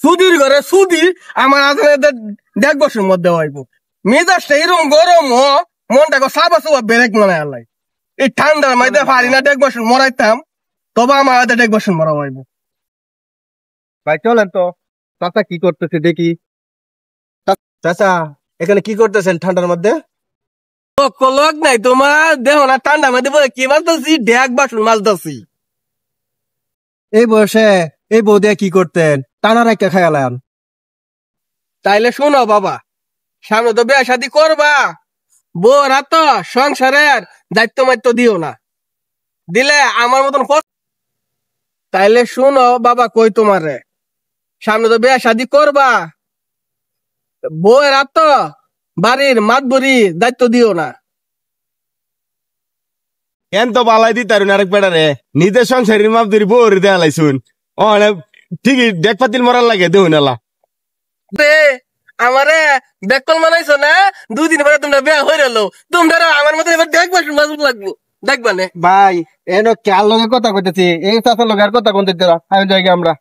সুদির ঘরে সুদি আমার আজকে 1.5 বছর মধ্যে হইব মেজাজটা এরকম গরম মনটাকে সাবা সুবা বেরেক মনে আল্লাহ এই ঠান্ডার মধ্যে পারি না 1.5 বছর মরাইতাম তবে আমার 1.5 বছর মরা হইব। ভাই চলেন তো চাচা কি করতেছে দেখি। চাচা এখানে কি করতেছেন ঠান্ডার মধ্যে? লক নাই তোমার দেহ না ঠান্ডার মধ্যে বলে কি মালতেছি 1.5 বছর মালতেছি। এই বয়সে এই বউ দিয়ে কি করতেন? টানা রাখা খায়ালাম। তাইলে শুনো বাবা, সামনে তো বিয়ে শাদী করবা, বউরা তো সংসারের দায়িত্ব মাত্য দিও না, দিলে আমার মতন তাইলে শুনো বাবা কই তোমারে, সামনে তো বিয়ে শাদী করবা, বউরা তো বাড়ির মাতবরি দায়িত্ব দিও না। কেন তো বালাই দি তারুন আরেক বেড়ারে নিজের সংসারের মাপ ধরি বউরে দেয়া লাইছুন ও ঠিকই ডেক পাতিল মরার লাগে দেউন এলা আমারে বেকল মানাইছো না, 2 দিন পরে তোমরা বিয়া হয়ে গেল, তোমরা আমার মতো এবার 1.5 বছর মজবুত লাগবো দেখবা না। ভাই এনো কার লগে কথা কইতেছি, এই চাচার লগে আর কথা কোন দিতে আমি যাই আমরা।